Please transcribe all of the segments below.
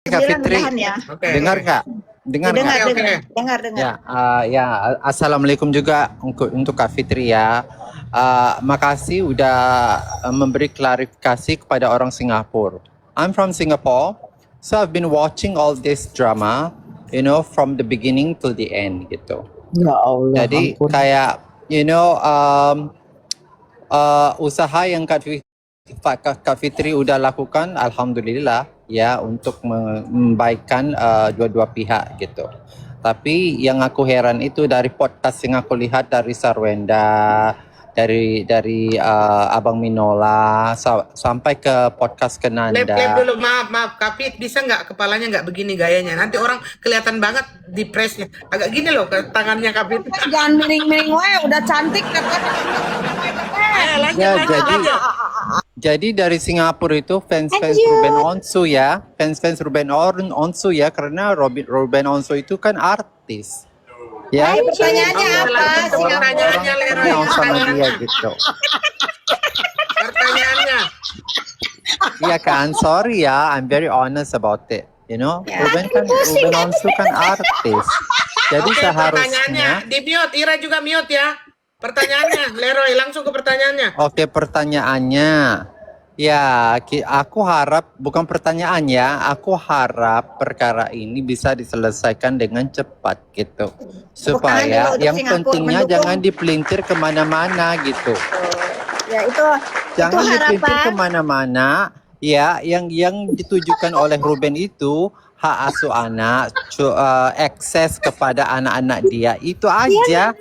Kak Fitri, ya. dengar Kak? Dengar Kak? Dengar. Ya, assalamualaikum juga untuk Kak Fitri ya. Makasih udah memberi klarifikasi kepada orang Singapura. I'm from Singapore, so I've been watching all this drama, from the beginning till the end gitu. Ya Allah. Jadi Ampun. kayak, usaha yang Kak Fitri udah lakukan, alhamdulillah ya, untuk membaikkan dua-dua pihak gitu. Tapi yang aku heran itu dari podcast yang aku lihat dari Sarwenda, dari Abang Minola sampai ke podcast Kenanda. Lem dulu, maaf Kak Fit, bisa nggak kepalanya nggak begini gayanya? Nanti orang kelihatan banget di pressnya. Agak gini loh ke tangannya Kak Fit. Jangan miring-miring wae, udah cantik katanya. Lanjut. Jadi dari Singapura itu fans Ruben Onsu ya, karena Ruben Onsu itu kan artis. Ya, Pertanyaannya apa? Pertanyaannya kenal sama dia gitu. Pertanyaannya. Iya kan, sorry ya, I'm very honest about it. Ruben Onsu kan artis. Jadi seharusnya. Di mute, Ira juga mute ya. Pertanyaannya, Leroy, langsung ke pertanyaannya. Oke, pertanyaannya. Ya, aku harap, bukan pertanyaan ya, aku harap perkara ini bisa diselesaikan dengan cepat gitu. Supaya yang pentingnya jangan dipelintir kemana-mana gitu. Ya, itu Jangan itu dipelintir harapan. kemana-mana. Ya, yang ditujukan oleh Ruben itu hak asuh anak, akses kepada anak-anak dia, itu aja.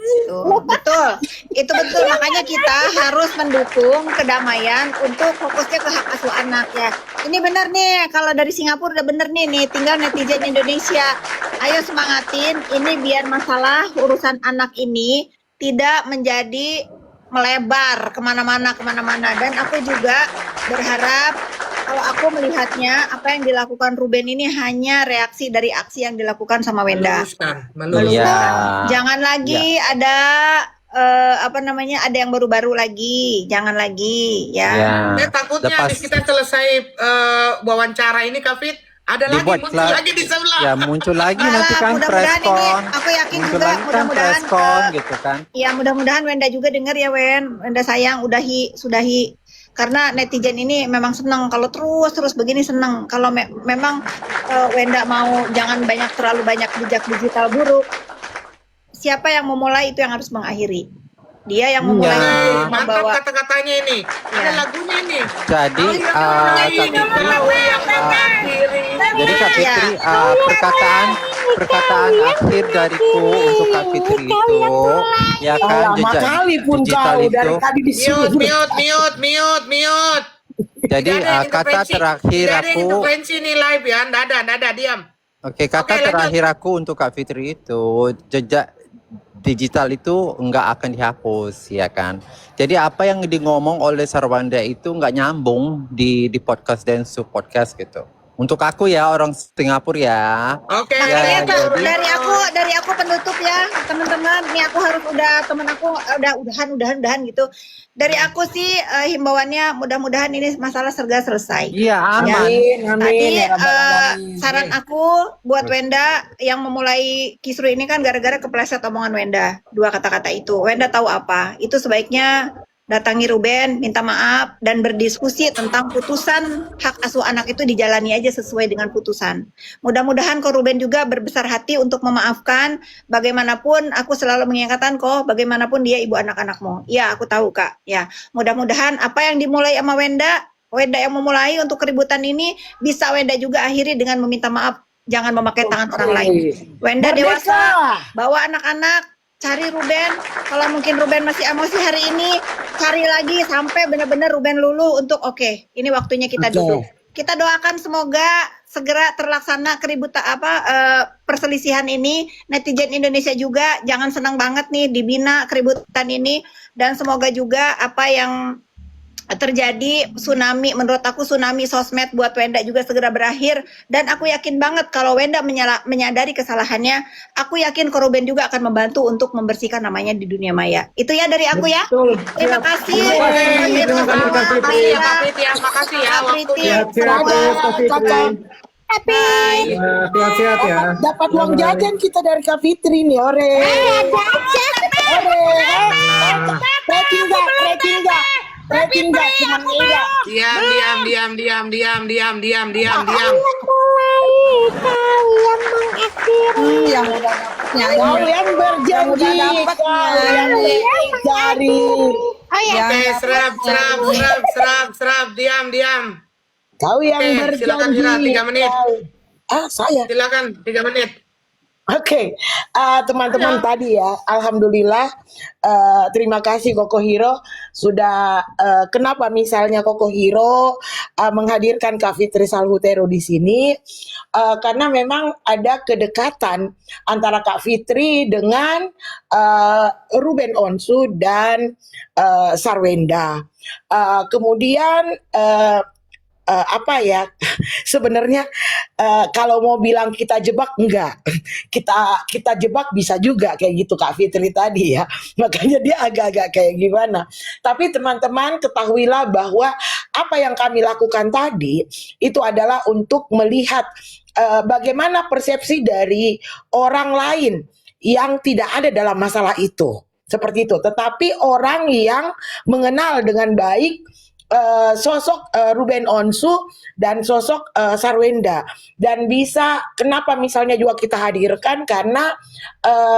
Betul. Itu betul. Makanya kita harus mendukung kedamaian untuk fokusnya ke hak asuh anak ya. Ini benar nih, kalau dari Singapura udah bener nih, tinggal netizen Indonesia. Ayo semangatin, ini biar masalah urusan anak ini tidak menjadi melebar kemana-mana. Dan aku juga berharap, kalau aku melihatnya, apa yang dilakukan Ruben ini hanya reaksi dari aksi yang dilakukan sama Wenda. Meluruskan. Ya. Jangan lagi ada ada yang baru-baru lagi. Jangan lagi ya. Takutnya habis kita selesai wawancara ini Kak Fit, ada lagi muncul lagi di sebelah. Ya, muncul lagi nanti kan mudah-mudahan preskon. ini, aku yakin Muncul juga lagi kan mudah-mudahan preskon gitu kan. Ya, mudah-mudahan Wenda juga dengar ya, Wenda sayang, sudahi. Karena netizen ini memang senang kalau terus begini, senang kalau memang Wenda mau jangan terlalu banyak jejak digital buruk. Siapa yang memulai itu yang harus mengakhiri. Dia yang memulai Mantap kata-katanya ini. Ada lagunya ini. Jadi Kak Fitri, perkataan akhir dariku untuk Kak Fitri itu, ya kan, Lama kali pun kau dari tadi di sini. Mute. Jadi kata terakhir Tidak ada aku. intervensi nih live ya. Nada, diam. Oke, kata terakhir aku untuk Kak Fitri itu, jejak digital itu nggak akan dihapus, ya kan. Jadi apa yang ngomong oleh Sarwanda itu nggak nyambung di podcast dan sub podcast gitu. Untuk aku ya, orang Singapura ya. Oke. Ya, dari aku penutup ya, teman-teman. Ini aku harus teman aku udahan gitu. Dari aku sih himbauannya mudah-mudahan ini masalah segera selesai. Iya, aman. Tadi saran aku buat Wenda yang memulai kisru ini kan gara-gara kepleset omongan Wenda. 2 kata-kata itu. Wenda tahu apa? Itu sebaiknya datangi Ruben, minta maaf, dan berdiskusi tentang putusan hak asuh anak itu dijalani aja sesuai dengan putusan. Mudah-mudahan kok Ruben juga berbesar hati untuk memaafkan. Bagaimanapun aku selalu mengingatkan kok, bagaimanapun dia ibu anak-anakmu. Ya, aku tahu Kak. Ya, mudah-mudahan apa yang dimulai sama Wenda yang memulai untuk keributan ini bisa Wenda juga akhiri dengan meminta maaf. Jangan memakai tangan orang lain. Wenda dewasa, bawa anak-anak. Cari Ruben, kalau mungkin Ruben masih emosi hari ini, cari lagi sampai benar-benar Ruben lulu untuk oke, ini waktunya kita duduk. Kita doakan semoga segera terlaksana perselisihan ini. Netizen Indonesia juga jangan senang banget nih dibina keributan ini, dan semoga juga apa yang terjadi menurut aku tsunami sosmed buat Wenda juga segera berakhir, dan aku yakin banget kalau Wenda menyadari kesalahannya, aku yakin Ruben juga akan membantu untuk membersihkan namanya di dunia maya. Itu ya dari aku ya. Terima kasih. Makasih ya waktunya. Priti. Hai. Sehat-sehat ya. Dapat uang jajan kita dari Kak Fitri nih, ore. Ore. Tracking enggak, cuman enggak. Diam. Yang udah dapatnya. Kau yang berjanji, kau yang cari. Oke, serap, diam. Kau yang Oke, silakan berjanji. Hira, 3 menit. Saya. Silakan 3 menit. Oke, teman-teman tadi ya, alhamdulillah, terima kasih Koko Hiro sudah. Kenapa misalnya Koko Hiro menghadirkan Kak Fitri Salhutero di sini? Karena memang ada kedekatan antara Kak Fitri dengan Ruben Onsu dan Sarwenda. Kemudian apa ya, sebenarnya kalau mau bilang kita jebak, enggak, kita jebak bisa juga kayak gitu Kak Fitri tadi ya, makanya dia agak-agak kayak gimana. Tapi teman-teman ketahuilah bahwa apa yang kami lakukan tadi itu adalah untuk melihat bagaimana persepsi dari orang lain yang tidak ada dalam masalah itu, seperti itu. Tetapi orang yang mengenal dengan baik sosok Ruben Onsu dan sosok Sarwenda, dan bisa kenapa misalnya juga kita hadirkan karena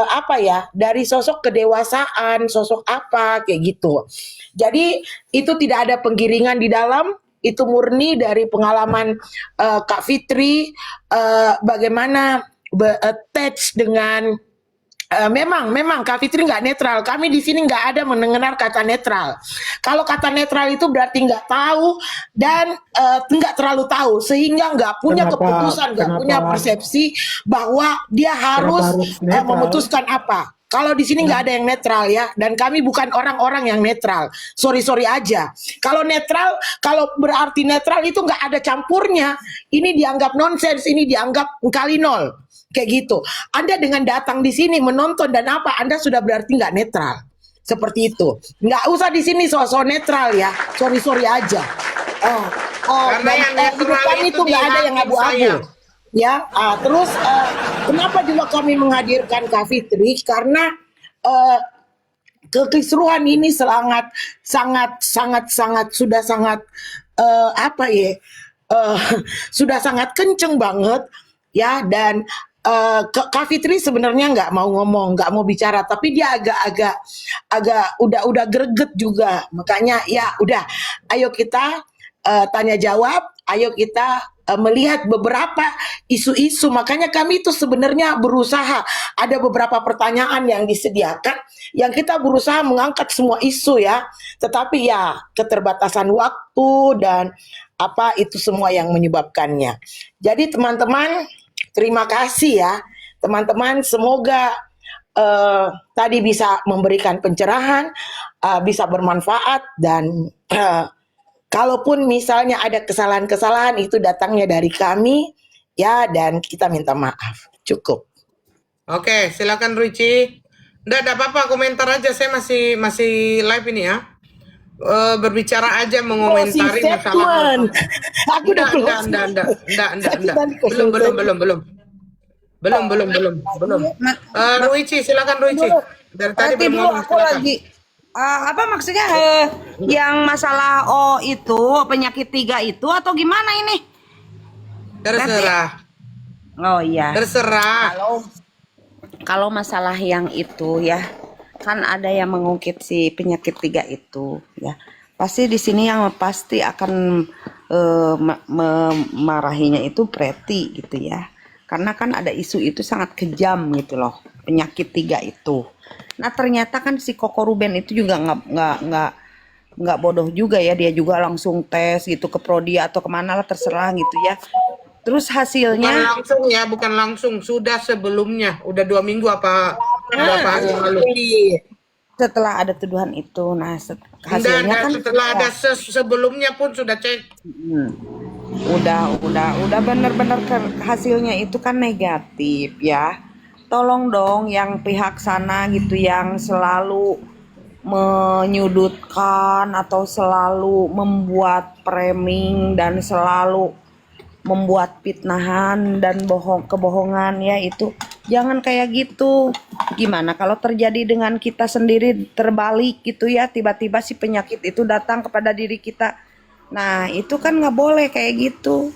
apa ya, dari sosok kedewasaan, sosok apa kayak gitu. Jadi itu tidak ada penggiringan di dalam, itu murni dari pengalaman Kak Fitri, bagaimana attach dengan. Memang Kak Fitri nggak netral. Kami di sini nggak ada mendengar kata netral. Kalau kata netral itu berarti nggak tahu dan nggak terlalu tahu, sehingga nggak punya keputusan, nggak punya persepsi bahwa dia harus memutuskan apa. Kalau di sini nggak ada yang netral ya, dan kami bukan orang-orang yang netral. Sorry aja. Kalau netral, kalau berarti netral itu nggak ada campurnya. Ini dianggap nonsens, ini dianggap kali nol. Kayak gitu. Anda dengan datang di sini menonton dan apa, Anda sudah berarti nggak netral. Seperti itu. Nggak usah di sini sosok netral ya. Sorry aja. Karena yang netral itu nggak ada yang abu-abu. Ya. Terus kenapa juga kami menghadirkan Kak Fitri? Karena kekisruhan ini sangat sudah sangat apa ya? Sudah sangat kenceng banget ya, dan Kak Fitri sebenarnya nggak mau ngomong, nggak mau bicara, tapi dia agak udah greget juga. Makanya ya udah, ayo kita tanya jawab, ayo kita melihat beberapa isu-isu. Makanya kami itu sebenarnya berusaha, ada beberapa pertanyaan yang disediakan, yang kita berusaha mengangkat semua isu ya. Tetapi ya keterbatasan waktu dan apa itu semua yang menyebabkannya. Jadi teman-teman, terima kasih ya teman-teman, semoga tadi bisa memberikan pencerahan, bisa bermanfaat, dan kalaupun misalnya ada kesalahan-kesalahan itu datangnya dari kami ya, dan kita minta maaf. Cukup. Oke, silakan Ruci. Nggak apa-apa, komentar aja, saya masih live ini ya. Berbicara aja, mengomentari masalah. Aku udah belum. Ruici, silakan Ruici. Dari tadi belum ngomong, aku lagi apa maksudnya yang masalah itu penyakit 3 itu atau gimana ini? Terserah. Oh iya. Terserah. Kalau masalah yang itu ya, kan ada yang mengungkit si penyakit 3 itu ya. Pasti di sini yang pasti akan memarahinya itu Preti gitu ya. Karena kan ada isu itu sangat kejam gitu loh, penyakit 3 itu. Nah ternyata kan si Koko Ruben itu juga nggak bodoh juga ya, dia juga langsung tes gitu ke Prodi atau kemana lah terserah gitu ya. Terus hasilnya bukan langsung, sudah sebelumnya, udah 2 minggu apa berapa hari yang lalu. Setelah ada tuduhan itu, nah hasilnya kan setelah ada sebelumnya pun sudah cek. Udah benar-benar hasilnya itu kan negatif ya. Tolong dong yang pihak sana gitu yang selalu menyudutkan atau selalu membuat framing dan selalu membuat fitnahan dan kebohongan ya, itu jangan kayak gitu. Gimana kalau terjadi dengan kita sendiri terbalik gitu ya, tiba-tiba si penyakit itu datang kepada diri kita. Nah itu kan nggak boleh kayak gitu.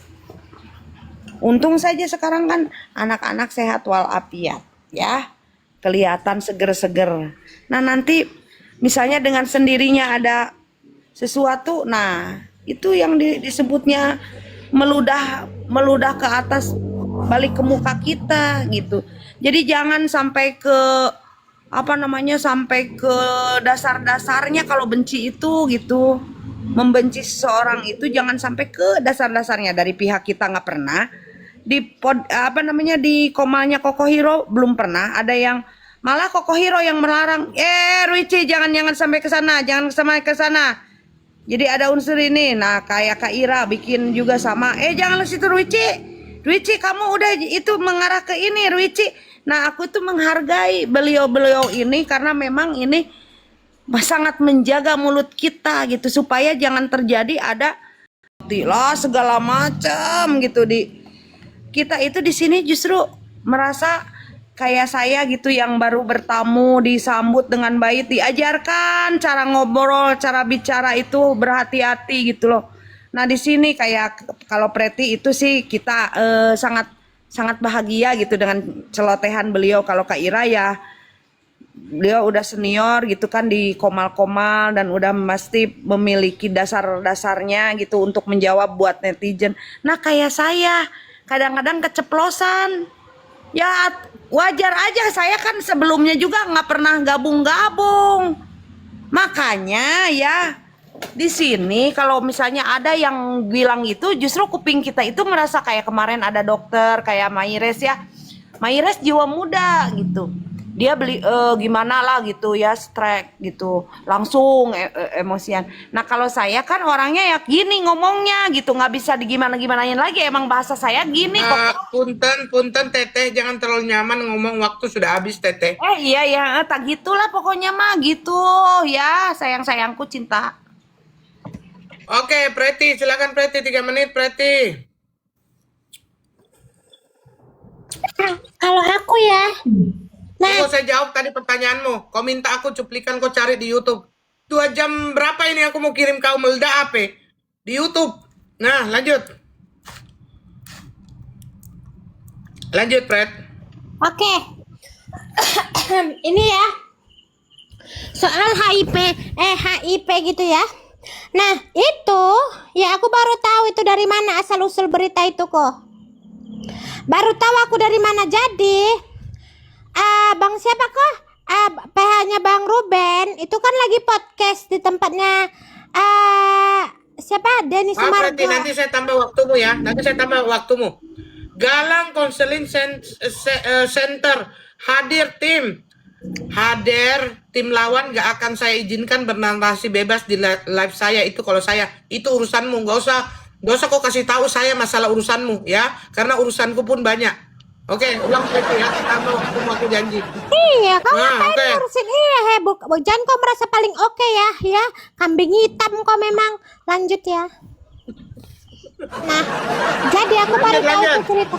Untung saja sekarang kan anak-anak sehat walafiat ya, kelihatan seger-seger. Nah nanti misalnya dengan sendirinya ada sesuatu, nah itu yang disebutnya meludah ke atas, balik ke muka kita gitu. Jadi jangan sampai ke sampai ke dasar-dasarnya kalau benci itu gitu. Membenci seseorang itu jangan sampai ke dasar-dasarnya. Dari pihak kita nggak pernah, di komalnya Koko Hiro belum pernah ada yang, malah Koko Hiro yang melarang, Ruichi jangan sampai ke sana, jangan sampai ke sana. Jadi ada unsur ini. Nah kayak Kak Ira bikin juga sama, jangan situ Ruichi kamu udah itu mengarah ke ini Ruichi. Nah aku tuh menghargai beliau ini karena memang ini sangat menjaga mulut kita gitu, supaya jangan terjadi ada segala macam gitu di kita itu. Di sini justru merasa kayak saya gitu yang baru bertamu disambut dengan baik, diajarkan cara ngobrol, cara bicara itu berhati-hati gitu loh. Nah di sini kayak kalau Preti itu sih kita sangat bahagia gitu dengan celotehan beliau. Kalau Kak Ira ya beliau udah senior gitu kan di komal-komal dan udah pasti memiliki dasar-dasarnya gitu untuk menjawab buat netizen. Nah kayak saya kadang-kadang keceplosan. Ya wajar aja, saya kan sebelumnya juga nggak pernah gabung-gabung. Makanya ya di sini kalau misalnya ada yang bilang itu, justru kuping kita itu merasa kayak kemarin ada dokter kayak Maires ya. Maires jiwa muda gitu. Dia beli gimana lah gitu ya, strike gitu, langsung emosian. Nah kalau saya kan orangnya ya gini ngomongnya gitu, nggak bisa digimana-gimanain lagi, emang bahasa saya gini kok. Punten Teteh, jangan terlalu nyaman ngomong, waktu sudah habis Teteh. Iya ya, tak gitulah pokoknya mah gitu ya, sayang-sayangku cinta. Oke, Preti, silakan Preti, 3 menit Preti. Kalau aku ya, Tunggu saya jawab tadi pertanyaanmu. Kau minta aku cuplikan, kau cari di YouTube. 2 jam berapa ini aku mau kirim kau meledak apa? Di YouTube. Nah, lanjut. Lanjut, Pret. oke. Ini ya, soal HIV gitu ya. Nah, itu ya aku baru tahu itu dari mana asal usul berita itu kok. Baru tahu aku dari mana. Jadi Bang siapa kok? PH-nya Bang Ruben itu kan lagi podcast di tempatnya siapa? Denny Sumargo. Berarti nanti saya tambah waktumu ya. Galang Counseling Center hadir tim lawan gak akan saya izinkan bernarasi bebas di live saya. Itu kalau saya, itu urusanmu, gak usah kau kasih tahu saya masalah urusanmu ya, karena urusanku pun banyak. Oke, ulang lagi ya, tambah waktumu, aku janji. Iya, kau ngapain ngurusin jangan kau merasa paling oke ya, kambing hitam kau memang. Lanjut ya. Nah, jadi aku baru tahu tuh cerita.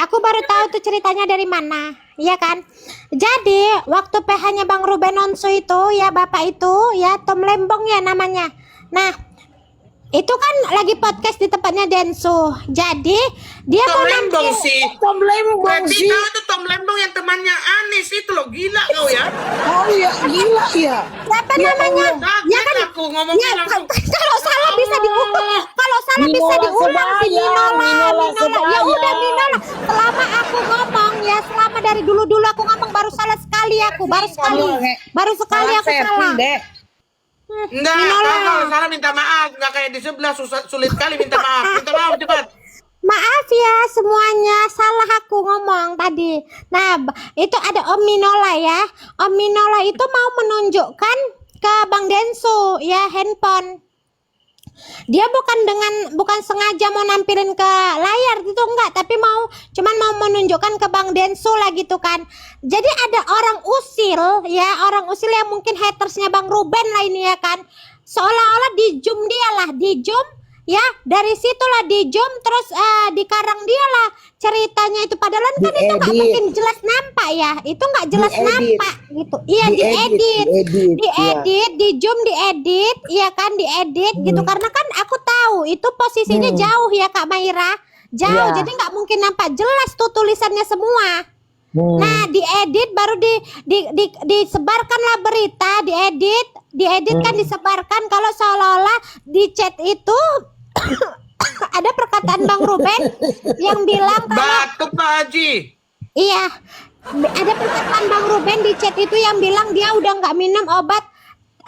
Aku baru tahu tuh ceritanya dari mana, ya kan? Jadi waktu PH-nya Bang Ruben Onsu itu ya, bapak itu ya, Tom Lembong ya namanya. Nah, itu kan lagi podcast di tempatnya Densu. Jadi dia Tom mau Lembong sih. Tom Lembong Berarti sih. tahu tuh Tom Lembong yang temannya Anis itu loh, gila kau ya. Oh iya, gila ya. Siapa namanya? Ya kan aku ngomongnya langsung. kalau salah bisa diulang. Kalau salah bisa Minola diulang si Minola Minola. Ya udah Minola. Selama aku ngomong ya, selama dari dulu aku ngomong baru salah sekali aku, baru sekali aku salah. Enggak, kalau salah minta maaf. Enggak kayak di sebelah sulit kali minta maaf. Minta maaf cepat. Maaf ya semuanya, salah aku ngomong tadi. Nah, itu ada Om Minola ya. Om Minola itu mau menunjukkan ke Bang Densu ya handphone. Dia bukan sengaja mau nampilin ke layar gitu, enggak, tapi cuman mau menunjukkan ke Bang Densu lah gitu kan. Jadi ada orang usil yang mungkin hatersnya Bang Ruben lah ini ya kan. Seolah-olah di zoom Ya, dari situlah di zoom terus dikarang dia lah ceritanya itu. Padahal kan itu nggak Diedit. mungkin jelas nampak ya. Itu nggak jelas Diedit. nampak gitu. Iya, diedit. Diedit, di zoom diedit, iya kan diedit gitu. Karena kan aku tahu itu posisinya jauh ya Kak Maira. Jauh, Iya. jadi nggak mungkin nampak jelas tuh tulisannya semua. Nah, diedit baru disebarkanlah berita, diedit kan disebarkan kalau seolah-olah di chat itu ada perkataan Bang Ruben yang bilang kalau Batuk Pak Haji. iya, ada perkataan Bang Ruben di chat itu yang bilang dia udah nggak minum obat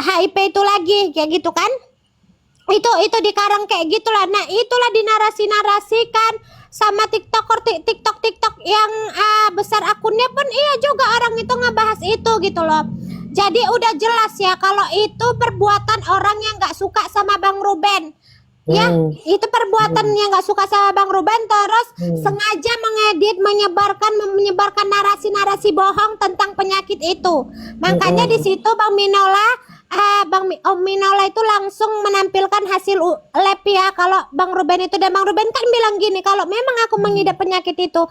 HIV itu lagi, kayak gitu kan? Itu dikarang kayak gitulah. Nah, itulah dinarasi-narasikan sama TikTok yang besar akunnya pun iya juga orang itu ngebahas itu gitu loh. Jadi udah jelas ya kalau itu perbuatan orang yang nggak suka sama Bang Ruben. Ya, itu perbuatan yang nggak suka sama Bang Ruben terus sengaja mengedit, menyebarkan narasi-narasi bohong tentang penyakit itu. Makanya di situ Bang Minola itu langsung menampilkan hasil lab ya kalau Bang Ruben itu, dan Bang Ruben kan bilang gini, kalau memang aku mengidap penyakit itu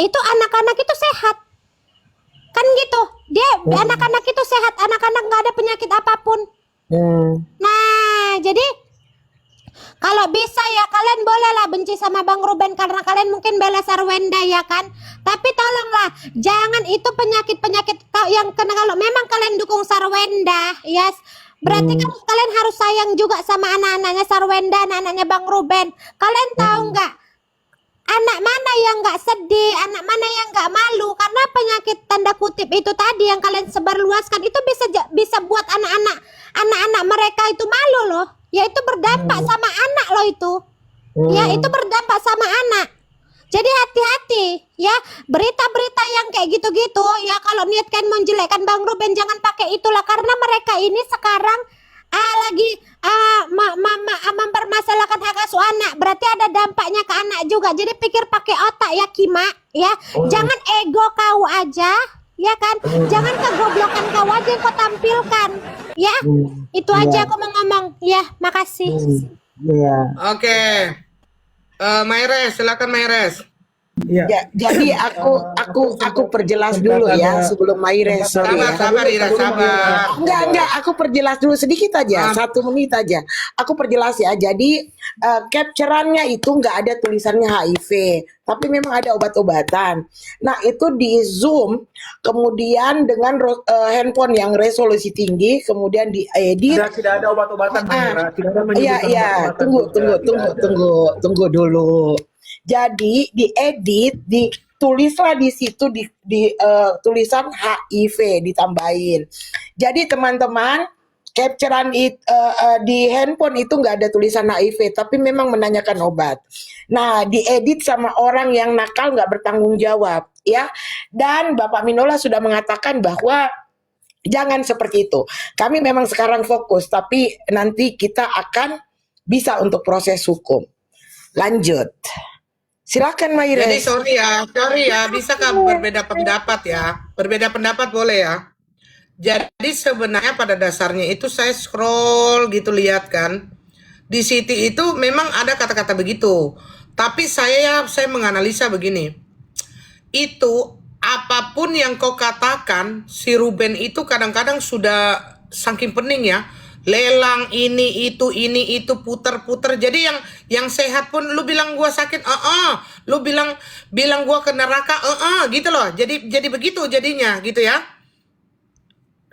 anak-anak itu sehat. Kan gitu. Dia anak-anak itu sehat, anak-anak nggak ada penyakit apapun. Nah, jadi kalau bisa ya kalian bolehlah benci sama Bang Ruben karena kalian mungkin bela Sarwenda ya kan. Tapi tolonglah jangan itu penyakit-penyakit yang kena, kalau memang kalian dukung Sarwenda, yes. Berarti kan kalian harus sayang juga sama anak-anaknya Sarwenda, anak-anaknya Bang Ruben. Kalian tahu nggak? Anak mana yang nggak sedih, anak mana yang nggak malu karena penyakit tanda kutip itu tadi yang kalian sebarluaskan itu bisa buat anak-anak mereka itu malu loh. Ya itu berdampak sama anak loh itu. Ya itu berdampak sama anak. Jadi hati-hati ya, berita-berita yang kayak gitu-gitu ya, kalau niat kalian menjelekkan Bang Ruben jangan pakai itulah, karena mereka ini sekarang lagi mempermasalahkan hak asuh anak, berarti ada dampaknya ke anak juga. Jadi pikir pakai otak ya Kima ya. Jangan ego kau aja ya kan, jangan kegoblokan kau aja yang kau tampilkan ya. Itu aja aku mau ngomong ya. Makasih. Oke. Mayres, silakan Mayres. Ya, jadi aku perjelas dulu ya sebelum Maire, sorry ya. Sabar, Ira, sabar. Enggak, aku perjelas dulu sedikit aja, 1 menit aja. Aku perjelas ya. Jadi capturannya itu nggak ada tulisannya HIV, tapi memang ada obat-obatan. Nah itu di zoom, kemudian dengan handphone yang resolusi tinggi, kemudian diedit. Tidak ada obat-obatan, Mayra. Tidak ada menyebutkan Iya, obat-obatan. tunggu dulu. Jadi diedit, ditulislah di situ di tulisan HIV ditambahin. Jadi teman-teman, capturean di handphone itu nggak ada tulisan HIV, tapi memang menanyakan obat. Nah, diedit sama orang yang nakal nggak bertanggung jawab, ya. Dan Bapak Minola sudah mengatakan bahwa jangan seperti itu. Kami memang sekarang fokus, tapi nanti kita akan bisa untuk proses hukum. Lanjut. Silakan Mayres. Jadi sorry ya, bisakah berbeda pendapat ya? Berbeda pendapat boleh ya? Jadi sebenarnya pada dasarnya itu saya scroll gitu lihat kan. Di Siti itu memang ada kata-kata begitu. Tapi saya menganalisa begini. Itu apapun yang kau katakan, si Ruben itu kadang-kadang sudah saking pening ya. Lelang ini itu puter-puter. Jadi yang sehat pun lu bilang gua sakit, lu bilang gua ke neraka, gitu loh. Jadi begitu jadinya gitu ya.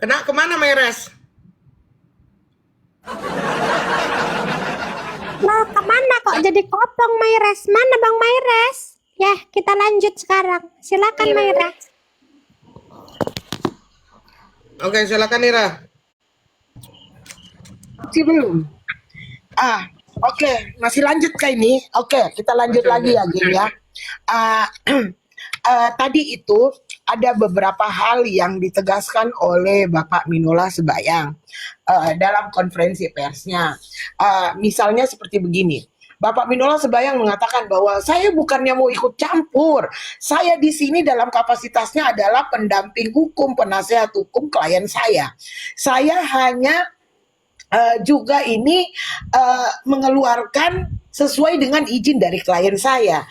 Kemana Mayres? Nah, kemana kok jadi kopong Mayres? Mana Bang Mayres? Ya, kita lanjut sekarang. Silakan Mayres. Oke, silakan Ira. Masih belum? Oke, masih lanjut kah ini? Oke, kita lanjut lagi ya, Gim ya. Tadi itu ada beberapa hal yang ditegaskan oleh Bapak Minola Sebayang dalam konferensi persnya. Misalnya seperti begini. Bapak Minola Sebayang mengatakan bahwa saya bukannya mau ikut campur. Saya di sini dalam kapasitasnya adalah pendamping hukum, penasehat hukum klien saya. Saya hanya juga ini mengeluarkan sesuai dengan izin dari klien saya.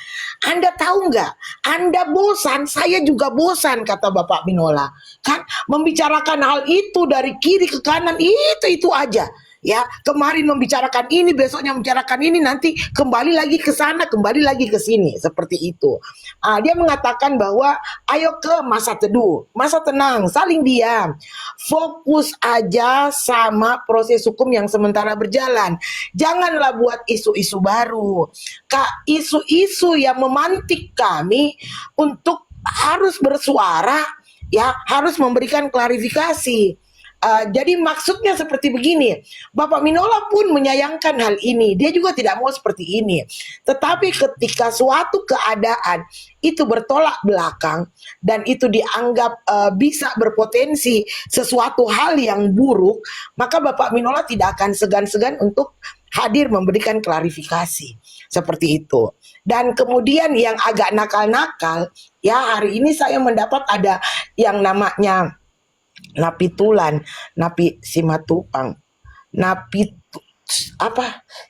Anda tahu nggak? Anda bosan, saya juga bosan, kata Bapak Minola. Kan membicarakan hal itu dari kiri ke kanan itu aja. Ya, kemarin membicarakan ini, besoknya membicarakan ini, nanti kembali lagi ke sana, kembali lagi ke sini, seperti itu. Dia mengatakan bahwa ayo ke masa teduh, masa tenang, saling diam, fokus aja sama proses hukum yang sementara berjalan. Janganlah buat isu-isu baru, Kak, isu-isu yang memantik kami untuk harus bersuara, ya, harus memberikan klarifikasi. Jadi maksudnya seperti begini, Bapak Minola pun menyayangkan hal ini, dia juga tidak mau seperti ini. Tetapi ketika suatu keadaan itu bertolak belakang dan itu dianggap bisa berpotensi sesuatu hal yang buruk, maka Bapak Minola tidak akan segan-segan untuk hadir memberikan klarifikasi seperti itu. Dan kemudian yang agak nakal-nakal, ya, hari ini saya mendapat ada yang namanya Napi Tulan, Napi Simatupang,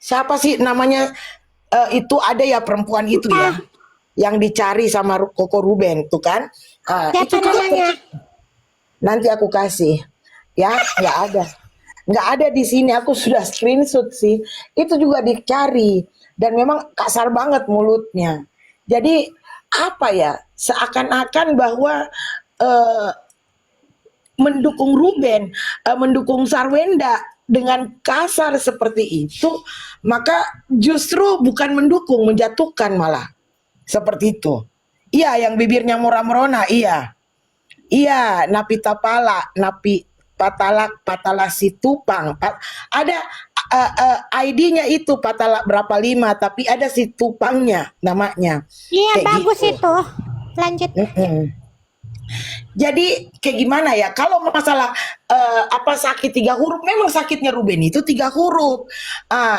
siapa sih namanya, itu ada ya perempuan itu ya, yang dicari sama Koko Ruben tuh kan. Siapa Itu juga namanya? nanti aku kasih ya, nggak ada di sini, aku sudah screenshot sih, itu juga dicari dan memang kasar banget mulutnya. Jadi apa ya, seakan-akan bahwa mendukung Ruben, mendukung Sarwenda dengan kasar seperti itu, maka justru bukan mendukung, menjatuhkan malah. Seperti itu. Iya, yang bibirnya merona-merona, iya. Iya, Napi Tapala, Napi Patala Situpang. Ada ID-nya itu Patala berapa 5, tapi ada Situpangnya namanya. Iya, Kayak bagus gitu. itu. Lanjut. Jadi kayak gimana ya, kalau masalah sakit 3 huruf, memang sakitnya Ruben itu 3 huruf.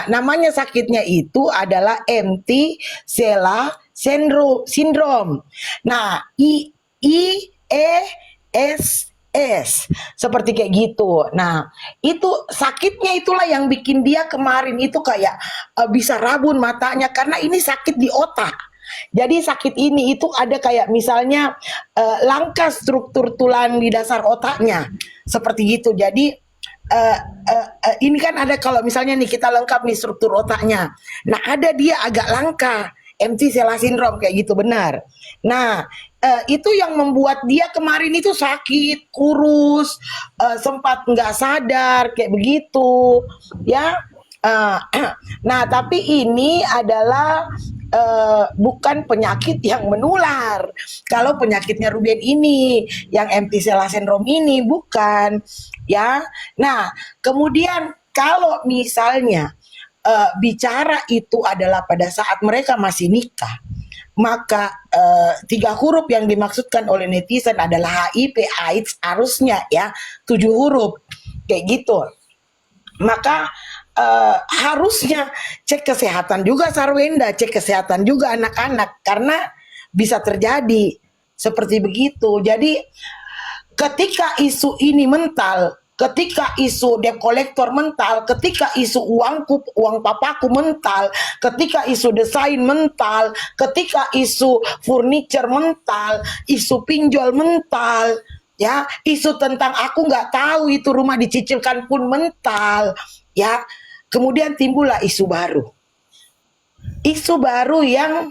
Namanya sakitnya itu adalah empty sella syndrome. Nah, IESS seperti kayak gitu. Nah, itu sakitnya itulah yang bikin dia kemarin itu kayak bisa rabun matanya karena ini sakit di otak. Jadi sakit ini itu ada kayak misalnya langka struktur tulang di dasar otaknya seperti gitu. Jadi ini kan ada kalau misalnya nih kita lengkap nih struktur otaknya. Nah, ada dia agak langka, empty sella syndrome kayak gitu, benar. Nah, itu yang membuat dia kemarin itu sakit, kurus, sempat nggak sadar kayak begitu, ya. Nah, tapi ini adalah bukan penyakit yang menular. Kalau penyakitnya Ruben ini, yang empty sella syndrome ini bukan, ya. Nah, kemudian kalau misalnya bicara itu adalah pada saat mereka masih nikah, maka 3 huruf yang dimaksudkan oleh netizen adalah HIV, AIDS, harusnya ya 7 huruf kayak gitu. Maka harusnya cek kesehatan juga Sarwenda, cek kesehatan juga anak-anak, karena bisa terjadi seperti begitu. Jadi ketika isu ini mental, ketika isu debt collector mental, ketika isu uang papaku mental, ketika isu desain mental, ketika isu furniture mental, isu pinjol mental, ya, isu tentang aku nggak tahu itu rumah dicicilkan pun mental, ya. Kemudian timbullah isu baru yang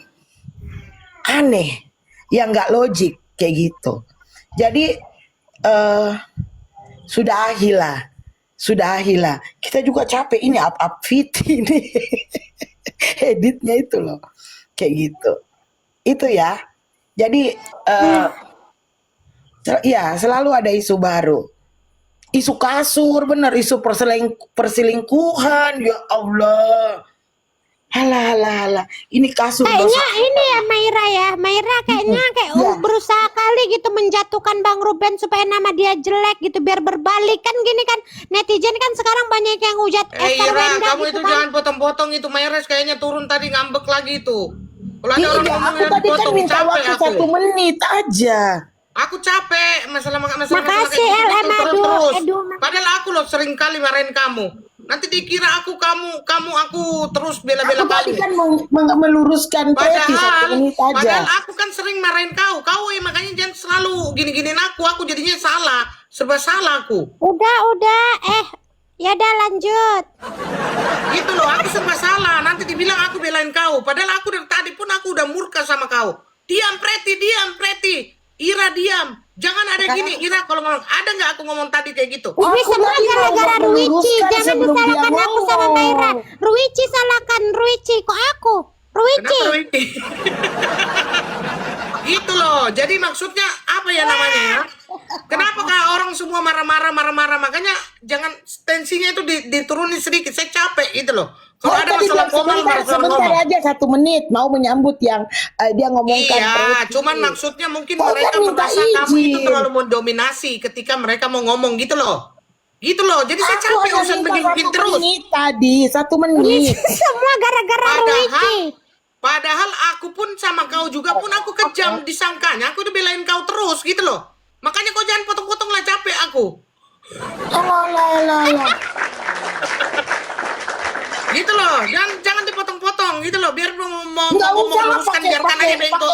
aneh, yang nggak logik kayak gitu. Jadi sudah ahilah. Kita juga capek ini up fit ini editnya itu loh, kayak gitu. Itu ya. Jadi ya selalu ada isu baru. Isu kasur, bener, isu perselingkuhan, ya Allah. Halah. Ini kasur Kayaknya dosa. ini ya Maira kayaknya kayak Ya. berusaha kali gitu menjatuhkan Bang Ruben supaya nama dia jelek gitu biar berbalik kan gini kan netizen kan sekarang banyak yang hujat Esther Ira, Wenda kamu gitu itu kan. jangan potong-potong itu. Mayres kayaknya turun tadi ngambek lagi itu. Kalau ada Iya, orang ngomong aku yang tadi kan dipotong, minta capek waktu aku. 1 menit aja. Aku capek masalah Makasih kayak gitu LM terus. Edu. Padahal aku loh sering kali marahin kamu. Nanti dikira aku aku terus bela-bela Aku tadi kamu. kan meluruskan Preti 1 menit Padahal aja. aku kan sering marahin kau. Kau makanya jangan selalu gini-giniin aku. Aku jadinya salah. Serba salah aku. Udah. Ya udah lanjut. Gitu loh, aku serba salah. Nanti dibilang aku belain kau. Padahal aku dari tadi pun aku udah murka sama kau. Diam Preti. Ira diam. Jangan ada gini. Ira kalau ngomong, ada nggak aku ngomong tadi kayak gitu? Ini Aku semua tadi mau gara-gara Ruichi. meluruskan Jangan sebelum dia disalahkan aku sama ngomong. Mayra. Ruichi salahkan Ruichi. Kok aku? Ruichi. Kenapa Ruiki? Gitu loh. Jadi maksudnya apa ya namanya ya? Kenapa kak orang semua marah-marah? Makanya jangan tensinya itu diturunin sedikit. Saya capek gitu loh. Kalau ada Tadi masalah bilang ngomong, masalah sebentar ngomong. aja 1 menit mau menyambut yang dia ngomongkan Iya, Preti. cuman maksudnya mungkin Kau mereka kan minta merasa kamu itu izin. terlalu mendominasi ketika mereka mau ngomong gitu loh. Gitu loh. Jadi saya Aku capek hanya urusan minta begini 1 terus. menit tadi, 1 menit. Semua gara-gara Ruichi. Padahal aku pun sama kau juga pun aku kejam disangkanya. Aku udah belain kau terus gitu loh. Makanya kau jangan potong-potong lah, capek aku. Alah. Gitu loh. Jangan dipotong-potong gitu loh. Biar mau Nggak ngomong usah lah meluruskan biarkan aja bengkok.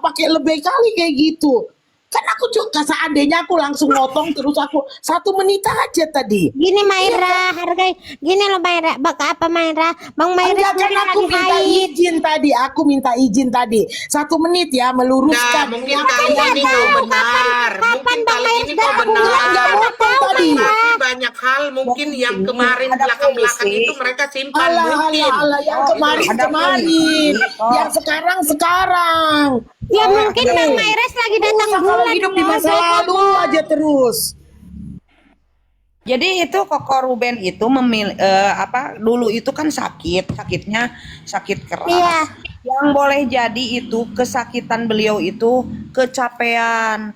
pakai lebih kali kayak gitu. Kan aku juga seandainya aku langsung motong terus aku 1 menit aja tadi. Gini Mayra, hargai. Gini loh Mayra. Bak apa Mayra? Bang Mayra Enggak, kan sendiri aku lagi minta haid. izin tadi. Aku minta izin tadi 1 menit ya Nah, meluruskan. mungkin kali ini kau benar. Mungkin kali ini kau Aku bilang nggak benar. motong tadi. Tapi banyak hal mungkin yang kemarin Ada belakang-belakang polisi. itu mereka simpan Alah, mungkin. yang Oh, kemarin ada polisi. Oh. yang sekarang. Ya mungkin Bang Mayres lagi datang Kalau bulan. hidup di masa lalu aja terus. Jadi itu Koko Ruben itu dulu itu kan sakitnya sakit keras. Iya. Yang boleh jadi itu kesakitan beliau itu kecapean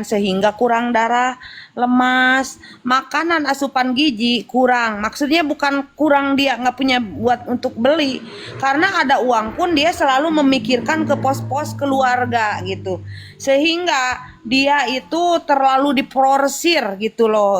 sehingga kurang darah, lemas, makanan asupan gizi kurang. Maksudnya bukan kurang dia nggak punya buat untuk beli, karena ada uang pun dia selalu memikirkan ke pos-pos keluarga gitu, sehingga dia itu terlalu diporsir gitu loh,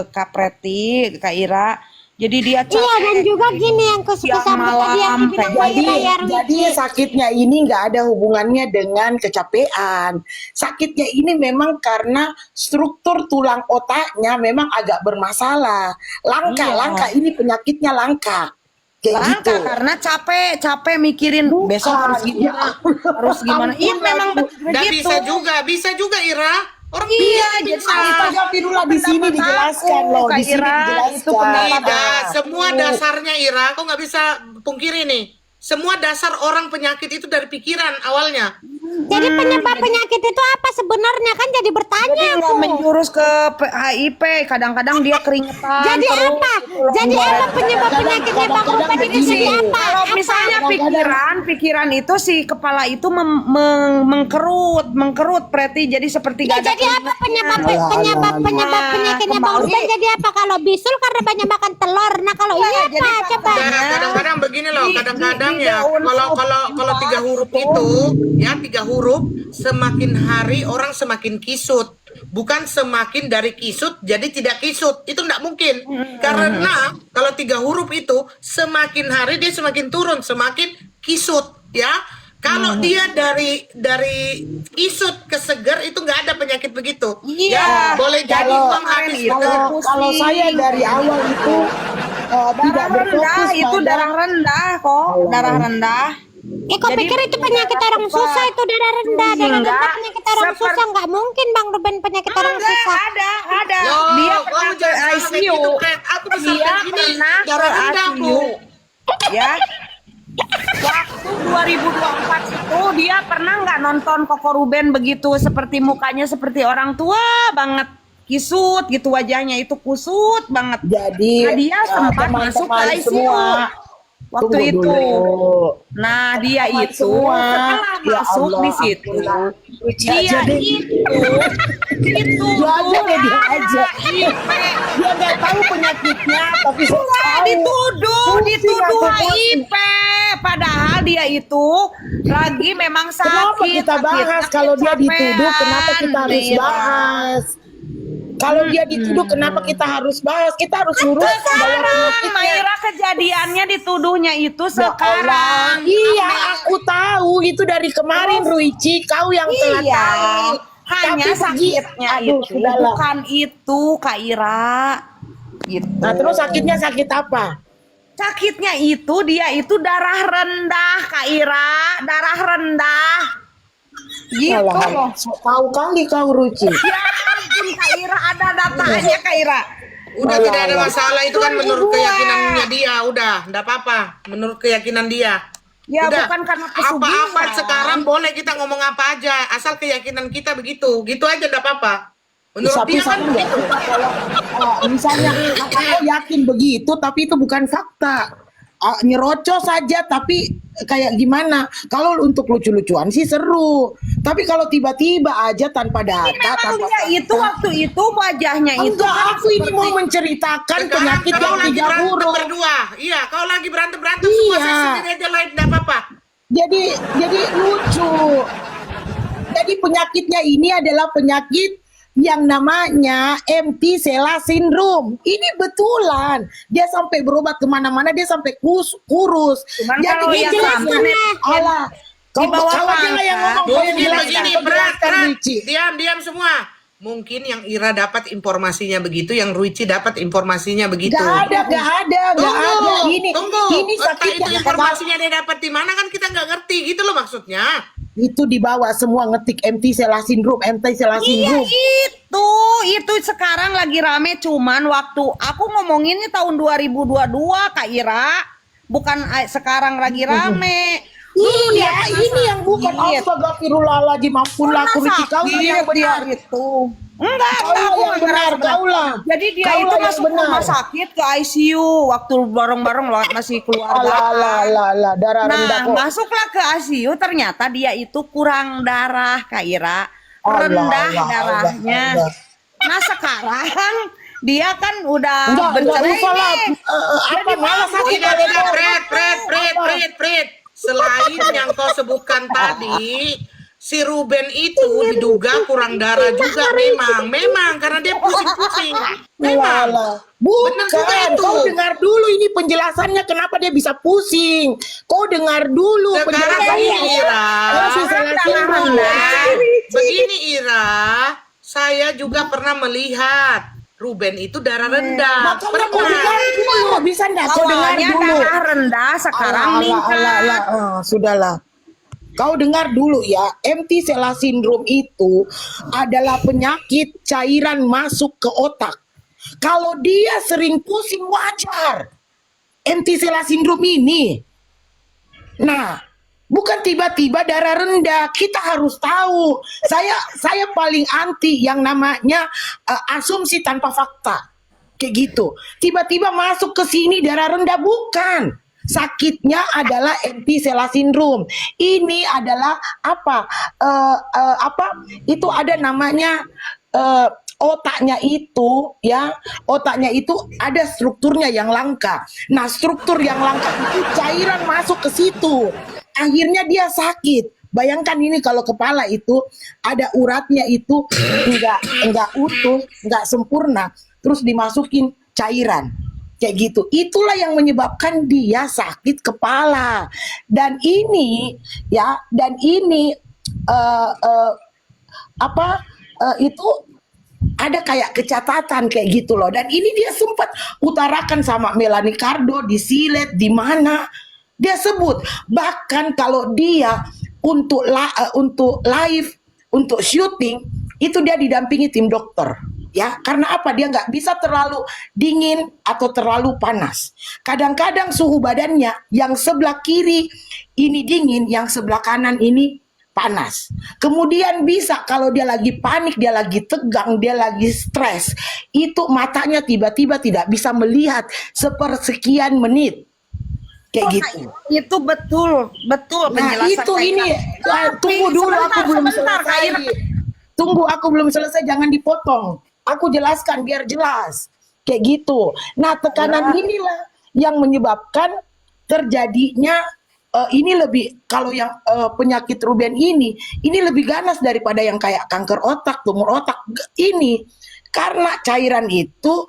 Kak Preti, Kak Ira. Jadi dia Iya dan juga gini yang Siang kesambut tadi yang malam, dibilang Jadi, Mayra ya jadi Ruichi. sakitnya ini nggak ada hubungannya dengan kecapean. Sakitnya ini memang karena struktur tulang otaknya memang agak bermasalah. Langka ini penyakitnya langka. Kayak langka gitu. karena capek mikirin besok harus gimana. Iya memang Dan begitu. bisa juga Ira. Orang Iya, bisa. jadi Pak Gafirullah di sini dijelaskan loh, di sini Itu dijelaskan. pendapat Tidak, semua dasarnya Ira, kau nggak bisa pungkiri nih. Semua dasar orang penyakit itu dari pikiran awalnya. Jadi penyebab penyakit itu apa sebenarnya kan jadi bertanya Jadi nggak aku. menjurus ke HIV, kadang-kadang dia keringetan. Jadi terus apa? tulang Jadi badan. apa penyebab penyakitnya Bang Ruben itu jadi apa? Kalau misalnya pikiran itu si kepala itu mengkerut Preti, jadi seperti Ya, gak ada jadi apa penyebab penyakitnya Bang Kembali. Ruben jadi apa? Kalau bisul karena banyak makan telur. Nah kalau ini jadi apa? Coba. Nah, kadang-kadang begini loh, kadang-kadang di ya, daun kalau 3 huruf itu, ya 3 huruf, semakin hari orang semakin kisut. Bukan semakin dari kisut jadi tidak kisut, itu enggak mungkin. Karena kalau 3 huruf itu semakin hari dia semakin turun, semakin kisut, ya. Kalau dia dari kisut ke seger itu nggak ada penyakit begitu. Iya. Ya, boleh jadi Kalau- uang habis itu betul. Kalau saya dari awal itu tidak darah rendah berfokus itu pada darah rendah kok, darah rendah. Kok Jadi pikir itu penyakit orang susah itu darah rendah. Darah rendah Enggak. penyakit orang Seperti- susah nggak mungkin Bang Ruben penyakit orang Enggak, susah. ada. Yo, Dia kamu pernah ke jangan salah kayak ICU. gitu, Fred. Aku besar Dia kayak gini, pernah ke darah rendah aku. ICU. Ya. Waktu 2024 itu dia pernah nggak nonton Koko Ruben begitu, seperti mukanya seperti orang tua banget, kisut gitu wajahnya itu kusut banget. Jadi Nah, dia sempat masuk ke teman-teman ICU. semua waktu Tunggu itu. dulu. Nah, dia Teman itu semua. setelah Ya masuk Allah, di situ, ampun. dia Jadi itu dia aja deh, dia aja. IP. Dia nggak tahu penyakitnya, tapi saya tahu. Dituduh Pusing aku, pusing. IP. Padahal dia itu lagi memang sakit. Kenapa kita bahas kalau dia dituduh? Kenapa kita harus Iya. bahas? Kalau dia dituduh, kenapa kita harus bahas? Kita harus luruskan bahwa Sekarang, penyakitnya. Maira, kejadiannya dituduhnya itu Ya Allah, sekarang. iya aku tahu itu dari kemarin Ruici, kau yang telah Iya, tahu. hanya Tapi sakitnya aduh, itu sudahlah. bukan itu, Kak Ira. Gitu. Nah terus sakitnya sakit apa? Sakitnya itu dia itu darah rendah, Kak Ira, darah rendah. Gitu Alah, loh. so tahu kali kau Ruici. Ya ampun, Kak Ira, ada datanya, Kak Ira. Udah tidak ada masalah itu kan menurut Dua. keyakinannya dia, udah, enggak apa-apa. Menurut keyakinan dia. Ya Udah. bukan karena Apa-apa pesugihan. sekarang boleh kita ngomong apa aja, asal keyakinan kita begitu. Gitu aja enggak apa-apa. Menurut Tapi dia kan saya nggak begitu. suka kalau misalnya kau yakin begitu, tapi itu bukan fakta. Nyerocos saja, tapi kayak gimana? Kalau untuk lucu-lucuan sih seru, tapi kalau tiba-tiba aja tanpa data, Memang tanpa dia fakta. itu waktu itu wajahnya itu Enggak, kan aku ini mau menceritakan Sekarang penyakit kau yang lagi tiga berantem huruf. berdua. Iya, kau lagi berantem semua Iya. saya sendiri aja live enggak apa-apa. Jadi lucu. Jadi penyakitnya ini adalah penyakit yang namanya empty sella syndrome. Ini betulan. Dia sampai berobat kemana-mana, dia sampai kurus. Cuman Jadi kalau dia yang jelaskan. sampai Alah, kau bawah kau aja lah yang pangkat, ngomong, kau yang Mungkin jelaskan, begini, kau berat, jelaskan, berat. Ruici. Diam semua. Mungkin yang Ira dapat informasinya begitu, yang Ruici dapat informasinya begitu. Gak ada. Ini Entah itu sakitnya. informasinya dia dapat di mana kan kita nggak ngerti gitu loh maksudnya. Itu dibawa semua ngetik empty sella syndrome, empty sella Iya syndrome. itu sekarang lagi rame, cuman waktu aku ngomonginnya tahun 2022, Kak Ira, bukan sekarang lagi rame. Iya, ini yang bukan astagfirullahaladzim, ampunlah aku Ruici, kau yang benar. itu. Enggak, Kau lah aku yang nggak benar, ngerasa kau lah. Jadi dia Kau itu lah yang masuk benar. rumah sakit ke ICU waktu bareng-bareng loh, masih keluarga. Alah, darah rendah Nah, kok. masuklah ke ICU, ternyata dia itu kurang darah, Kak Ira. Rendah Allah, darahnya. Allah. Nah, sekarang dia kan udah Enggak bercerai usah lah. nih. Apa malah sakit Tidak, kalau tidak, kau- Fred. Selain yang kau sebutkan tadi, si Ruben itu diduga kurang darah juga memang karena dia pusing-pusing. Memang. Alah. Benar juga Bukan, itu. kau dengar dulu ini penjelasannya kenapa dia bisa pusing. Kau dengar dulu Sekarang penjelasannya. begini Ira. Kau sih salah singgung. Begini Ira, saya juga pernah melihat Ruben itu darah rendah. Makanya kau dengar dulu, bisa enggak kau dengar Awalnya dulu. darah rendah, sekarang meningkat. Sudahlah. Kau dengar dulu ya, empty sella syndrome itu adalah penyakit cairan masuk ke otak. Kalau dia sering pusing wajar. Empty sella syndrome ini. Nah, bukan tiba-tiba darah rendah. Kita harus tahu. Saya paling anti yang namanya asumsi tanpa fakta. Kayak gitu. Tiba-tiba masuk ke sini darah rendah, bukan. Sakitnya adalah empty sella syndrome. Ini adalah apa? Itu ada namanya otaknya itu ya, otaknya itu ada strukturnya yang langka. Nah, struktur yang langka itu cairan masuk ke situ. Akhirnya dia sakit. Bayangkan ini kalau kepala itu ada uratnya itu enggak utuh, enggak sempurna, terus dimasukin cairan. Kayak gitu. Itulah yang menyebabkan dia sakit kepala. Dan ini ya, itu ada kayak kecatatan kayak gitu loh. Dan ini dia sempat utarakan sama Melanie Cardo di Silet, di mana dia sebut bahkan kalau dia untuk live, untuk syuting itu dia didampingi tim dokter. Ya, karena apa? Dia nggak bisa terlalu dingin atau terlalu panas. Kadang-kadang suhu badannya yang sebelah kiri ini dingin, yang sebelah kanan ini panas. Kemudian bisa kalau dia lagi panik, dia lagi tegang, dia lagi stres, itu matanya tiba-tiba tidak bisa melihat sepersekian menit. kayak gitu. Itu betul Nah penjelasan itu Kak ini Ira. tunggu dulu, Sebentar, aku belum sebentar, Kak selesai. Ira. Tunggu, aku belum selesai, jangan dipotong. Aku jelaskan biar jelas. Kayak gitu. Nah, tekanan inilah yang menyebabkan terjadinya ini lebih, kalau yang penyakit Ruben ini lebih ganas daripada yang kayak kanker otak, tumor otak ini, karena cairan itu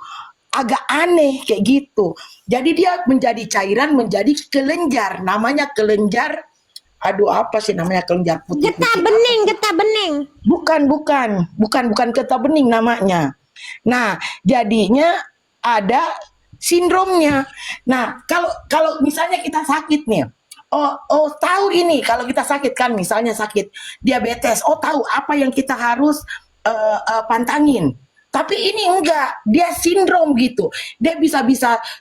agak aneh kayak gitu. Jadi dia menjadi cairan, menjadi kelenjar, namanya kelenjar. Aduh, apa sih namanya kelenjar putih? Getah bening, getah bening. Bukan getah bening namanya. Nah, jadinya ada sindromnya. Nah, kalau misalnya kita sakit nih, tahu ini kalau kita sakit kan, misalnya sakit diabetes, tahu apa yang kita harus pantangin. Tapi ini enggak, dia sindrom gitu. Dia bisa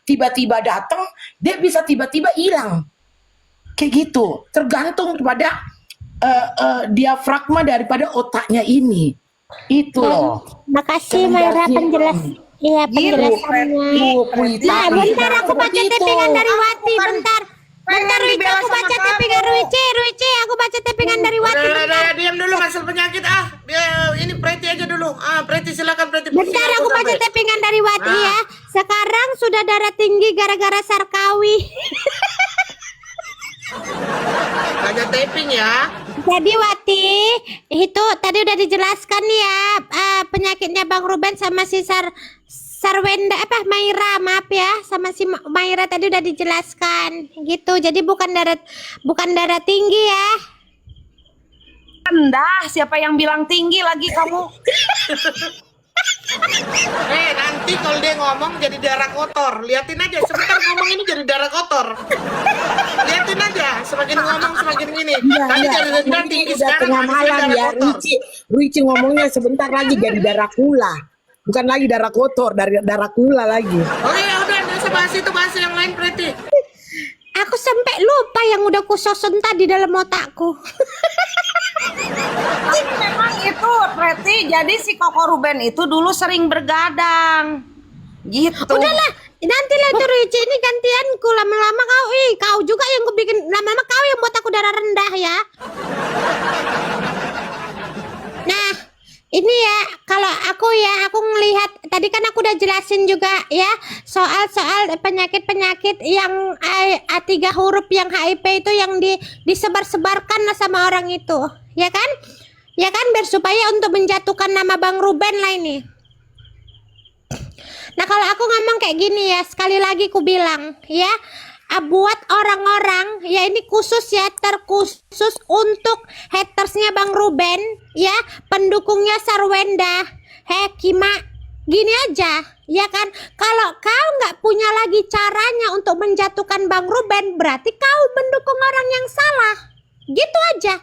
tiba-tiba datang, dia bisa tiba-tiba hilang. Kayak gitu, tergantung kepada diafragma daripada otaknya ini. Itu loh. Makasih Mayra penjelas. Iya penjelasannya. Nah, bentar aku baca tappingan dari Wati, bentar. Bentar Ruici, aku baca tappingan Ruici, aku baca tappingan dari Wati. Udah, diam dulu masalah penyakit ini Preti aja dulu. Preti silakan Preti. Bentar aku baca tappingan dari Wati ya. Sekarang sudah darah tinggi gara-gara Sarkawi. Ada tapping ya. Jadi Wati, itu tadi udah dijelaskan nih ya, penyakitnya Bang Ruben sama si Sarwenda Mayra, maaf ya, sama si Mayra tadi udah dijelaskan gitu. Jadi bukan darah tinggi ya. Rendah, siapa yang bilang tinggi lagi kamu? Nanti kalau dia ngomong jadi darah kotor. Liatin aja, sebentar ngomong ini jadi darah kotor. Liatin aja, semakin ngomong semakin ini. Tadi jadi rendah tinggi, Udah sekarang tengah jadi malam darah ya, kotor. Ruici ngomongnya sebentar lagi jadi darah kula. Bukan lagi darah kotor, dari darah kula lagi. Oke, ya udah, nggak usah bahas itu, bahas yang lain Preti. Aku sampai lupa yang udah kusoson tadi dalam otakku. Memang itu Preti, jadi si Koko Ruben itu dulu sering bergadang. Gitu. Udahlah, nanti lah itu Ruici ini gantianku, lama-lama kau juga yang ku bikin, lama-lama kau yang buat aku darah rendah ya. Nah, ini ya, kalau aku ngelihat tadi kan aku udah jelasin juga ya soal penyakit-penyakit yang A3 huruf yang HIV itu yang disebar-sebarkan lah sama orang itu, ya kan? Ya kan, biar supaya untuk menjatuhkan nama Bang Ruben lah ini. Nah, kalau aku ngomong kayak gini ya, sekali lagi ku bilang ya, buat orang-orang ya, ini khusus ya, terkhusus untuk hatersnya Bang Ruben ya, pendukungnya Sarwenda, Kima, gini aja ya kan, kalau kau nggak punya lagi caranya untuk menjatuhkan Bang Ruben, berarti kau mendukung orang yang salah, gitu aja.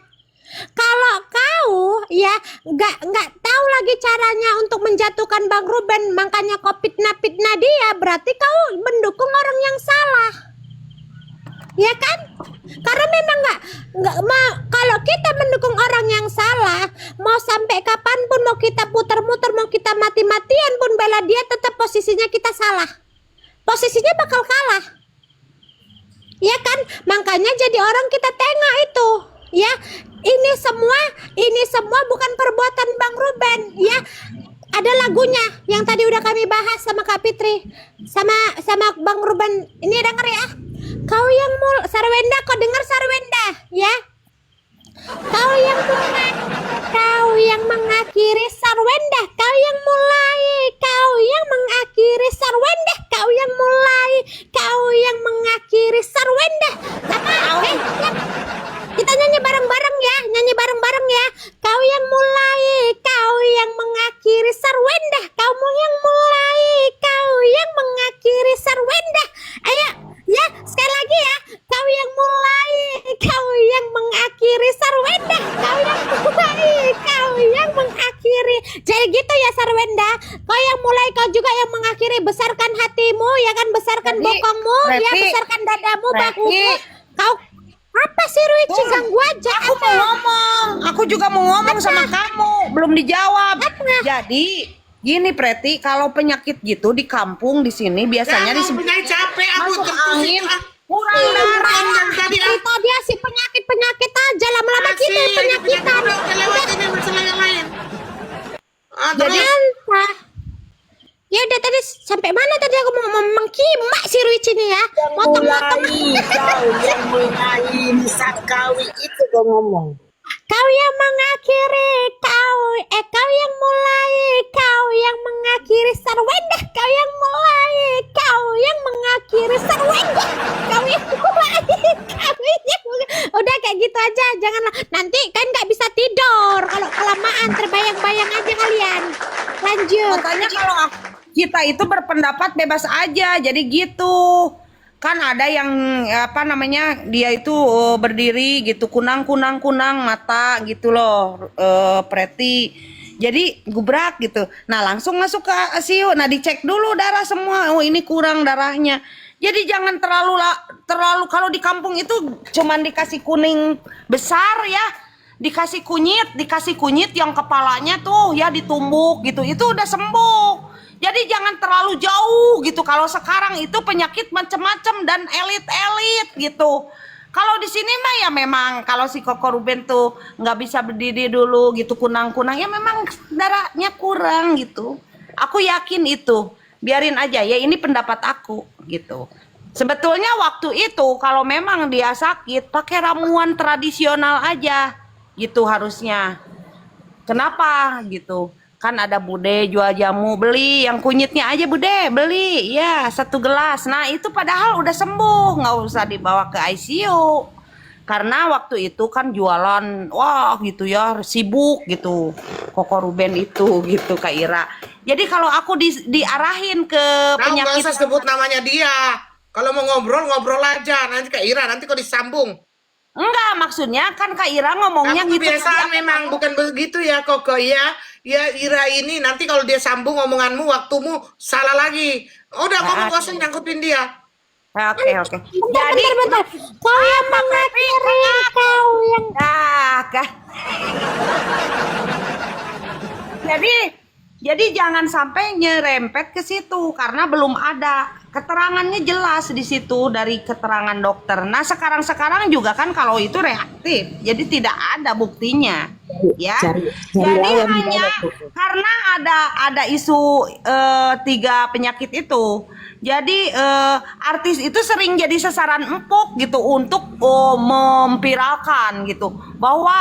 Kalau kau ya nggak tahu lagi caranya untuk menjatuhkan Bang Ruben, makanya kau fitnah dia, berarti kau mendukung orang yang salah. Ya kan? Karena memang nggak mau, kalau kita mendukung orang yang salah, mau sampai kapanpun, mau kita putar-mutar, mau kita mati-matian pun bela dia, tetap posisinya kita salah. Posisinya bakal kalah. Ya kan? Makanya jadi orang kita tengok itu. Ya, ini semua bukan perbuatan Bang Ruben. Ya, ada lagunya yang tadi udah kami bahas sama Kak Fitri, sama Bang Ruben. Ini denger ya. Kau yang Sarwenda, kau dengar Sarwenda ya? Kau yang mengakhiri Sarwenda, kau yang mulai, kau yang mengakhiri Sarwenda, kau yang mulai, kau yang mengakhiri Sarwenda. Kita nyanyi bareng-bareng ya, Kau yang mulai, kau yang mengakhiri Sarwenda, kau yang mulai, kau yang mengakhiri Sarwenda. Ayo, ya, sekali lagi ya. Kau yang mulai, kau yang mengakhiri Sarwenda, kau yang mulai, kau yang mengakhiri. Jadi gitu ya Sarwenda, kau yang mulai, kau juga yang mengakhiri. Besarkan hatimu, ya kan, besarkan bokongmu, ya, besarkan dadamu, bahumu. Kau apa sih Ruici, ganggu aja. Aku mau ngomong, aku juga mau ngomong sama kamu, belum dijawab. Jadi gini Preti, kalau penyakit gitu di kampung di sini biasanya Penyakit capek aku masuk angin, kurang darah. Yang tadi Cerita dia si penyakit aja lama-lama kita yang penyakitan. Udah lewat ini masalah yang lain. Jadi Entah. Ya udah tadi sampai mana tadi aku mau mengkimak si Ruici nih ya. Motong-motong. Kau yang mulai Sakawi itu kau ngomong. Kau yang mengakhiri, kau yang mulai, kau yang mengakhiri Sarwenda, kau yang mulai, kau yang mengakhiri Sarwenda, kau yang mulai, udah kayak gitu aja, janganlah nanti kan nggak bisa tidur kalau kelamaan terbayang-bayang aja kalian. Lanjut. makanya kalau kita itu berpendapat bebas aja, jadi gitu. Kan ada yang apa namanya, dia itu berdiri gitu kunang mata gitu loh, Preti. Jadi gubrak gitu. Nah langsung masuk ke ICU. Nah dicek dulu darah semua. Oh ini kurang darahnya. Jadi jangan terlalu kalau di kampung itu cuman dikasih kuning besar ya, dikasih kunyit yang kepalanya tuh ya ditumbuk gitu. Itu udah sembuh. Jadi jangan terlalu jauh gitu. Kalau sekarang itu penyakit macam-macam dan elit-elit gitu. Kalau di sini mah ya memang kalau si Koko Ruben tuh nggak bisa berdiri dulu gitu kunang-kunang ya memang darahnya kurang gitu. Aku yakin itu. Biarin aja ya, ini pendapat aku gitu. Sebetulnya waktu itu kalau memang dia sakit pakai ramuan tradisional aja gitu harusnya. Kenapa gitu? Kan ada Bude jual jamu, beli yang kunyitnya aja Bude, beli ya 1 gelas. Nah itu padahal udah sembuh, nggak usah dibawa ke ICU. Karena waktu itu kan jualan, wah gitu ya, sibuk gitu. Koko Ruben itu gitu Kak Ira. Jadi kalau aku diarahin ke nggak penyakit, usah sebut namanya dia. Kalau mau ngobrol aja. Nanti Kak Ira, nanti kok disambung. enggak maksudnya kan Kak Ira ngomongnya Kamu gitu. kebiasaan memang bukan begitu ya Koko ya. Ya Ira ini nanti kalau dia sambung omonganmu waktumu salah lagi. Udah ngomong kosong nyangkutin dia. Oke. Jadi Bentar. Kau yang mengakhiri, kau yang Kak. Jadi jangan sampai nyerempet ke situ karena belum ada keterangannya jelas di situ dari keterangan dokter. Nah sekarang juga kan kalau itu reaktif, jadi tidak ada buktinya, ya. Jadi hanya karena ada isu 3 penyakit itu. Jadi artis itu sering jadi sasaran empuk gitu untuk memviralkan gitu bahwa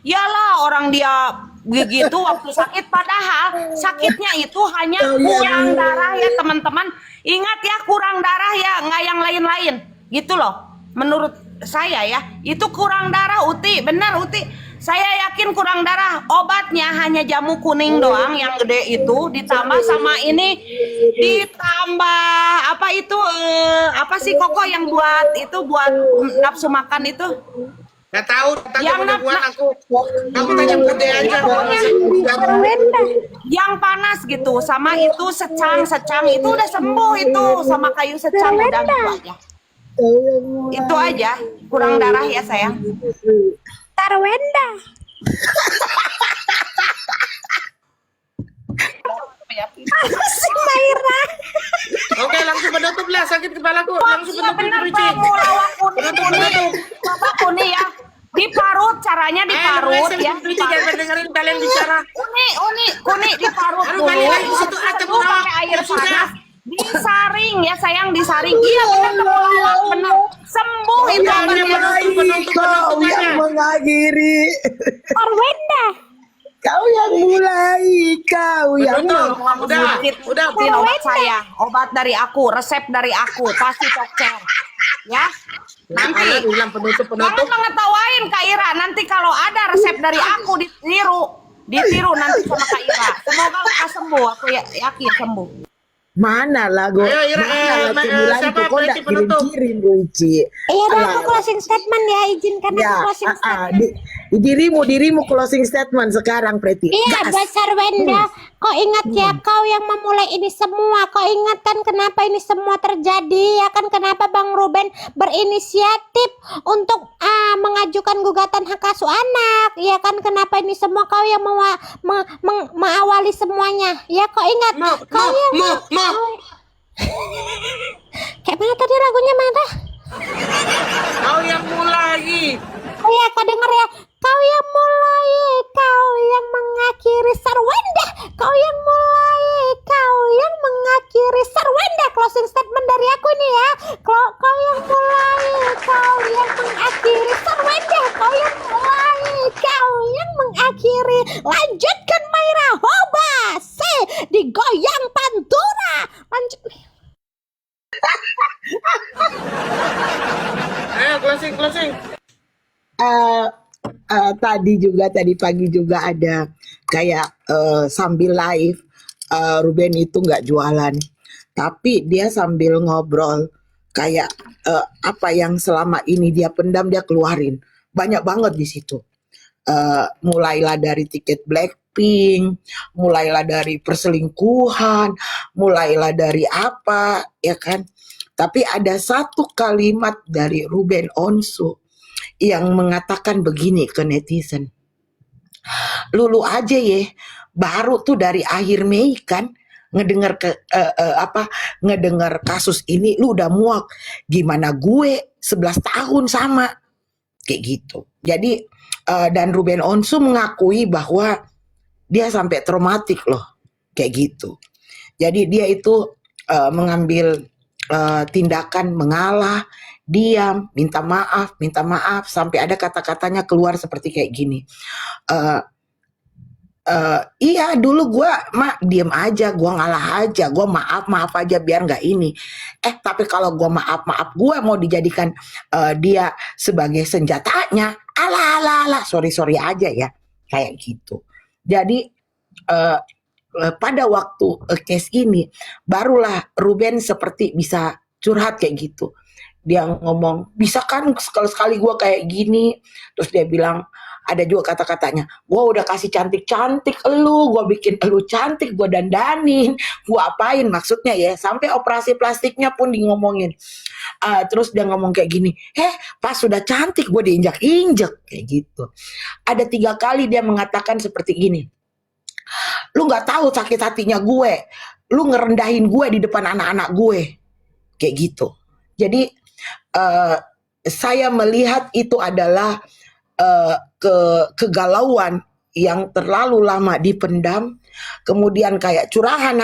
yalah orang dia begitu waktu sakit, padahal sakitnya itu hanya kurang darah ya teman-teman. Ingat ya, kurang darah ya, nggak yang lain-lain gitu loh. Menurut saya ya, itu kurang darah Uti, benar Uti. Saya yakin kurang darah. Obatnya hanya jamu kuning doang yang gede itu, ditambah sama ini, ditambah apa itu apa sih Koko yang buat nafsu makan itu? Gak tahu, tanya Yang buat aku. Kamu tanya Bude aja. Yang panas gitu, sama itu secang itu udah sembuh itu, sama kayu secang udah gitu aja. Itu aja, kurang darah ya sayang. Sarwenda. Si Maira. Oke, langsung penutup lah sakit kepalaku. Langsung Iya penutup bener Ruci. kamu lawan kuning. Coba kuning ya. Diparut, caranya diparut ya. Ruci jangan dengerin kalian bicara. Kuning diparut Aduh, dulu. balik lagi ke situ, Habis atau itu pakai air sudah. panas. Disaring ya sayang, disaring. Iya benar kamu lawan, benar. Sembuh itu Udah, obatnya. penutup Kau yang aja. mengakhiri. Sarwenda. Kau yang mulai. Kau yang Penutup. Udah. Ini obat saya, obat dari aku, resep dari aku, pasti dokter. Ya. Nanti bilang penutup. kamu mengetawain Kak Ira, nanti kalau ada resep dari aku ditiru nanti sama Kak Ira. Semoga lekas sembuh, aku yakin sembuh. Mana lah gue? Ayo, Ira, Mana lah siapa cemilanku? Kau Preti nggak penutup? kirim-kirim Ruci. Iya dah, aku Alah. closing statement ya, izinkan Ya, aku closing statement. dirimu closing statement sekarang Preti. Iya, Gas. dasar Wenda. Kau ingat ya, kau yang memulai ini semua. Kau ingat kan kenapa ini semua terjadi? Ya kan kenapa Bang Ruben berinisiatif untuk mengajukan gugatan hak asuh anak? Ya kan kenapa ini semua kau yang mengawali semuanya? Ya kau ingat? Kau yang Mau. kayak mana tadi lagunya mana? Kau yang mulai. Oh ya, kau dengar ya. Kau yang mulai, kau yang mengakhiri Sarwenda. Kau yang mulai, kau yang mengakhiri Sarwenda. Closing statement dari aku ini ya. Kau yang mulai, kau yang mengakhiri Sarwenda. Kau yang mulai, kau yang mengakhiri. Lanjutkan Maira Hoba. Digoyang Pantura. Lanjut. Ayo closing. Eh, tadi pagi juga ada kayak sambil live, Ruben itu nggak jualan, tapi dia sambil ngobrol kayak apa yang selama ini dia pendam dia keluarin banyak banget di situ. Mulailah dari tiket Blackpink, mulailah dari perselingkuhan, mulailah dari apa, ya kan? Tapi ada satu kalimat dari Ruben Onsu yang mengatakan begini ke netizen. Lulu aja ya, baru tuh dari akhir Mei kan ngedengar ngedengar kasus ini lu udah muak. Gimana gue 11 tahun sama kayak gitu. Jadi dan Ruben Onsu mengakui bahwa dia sampai traumatik loh kayak gitu. Jadi dia itu mengambil tindakan mengalah, diam, minta maaf sampai ada kata-katanya keluar seperti kayak gini. Iya dulu gue diem aja, gue ngalah aja, gue maaf aja biar nggak ini. Tapi kalau gue maaf gue mau dijadikan dia sebagai senjatanya, alah, sorry aja ya, kayak gitu. Jadi pada waktu case ini barulah Ruben seperti bisa curhat kayak gitu. Dia ngomong, bisa kan sekali gue kayak gini. Terus dia bilang, ada juga kata-katanya, gue udah kasih cantik-cantik elu, gue bikin elu cantik, gue dandanin, gue apain maksudnya ya, sampai operasi plastiknya pun di ngomongin. Terus dia ngomong kayak gini, pas sudah cantik gue diinjak-injak kayak gitu. Ada 3 kali dia mengatakan seperti gini, lu nggak tahu sakit hatinya gue, lu ngerendahin gue di depan anak-anak gue kayak gitu. Jadi saya melihat itu adalah kegalauan yang terlalu lama dipendam, kemudian kayak curahan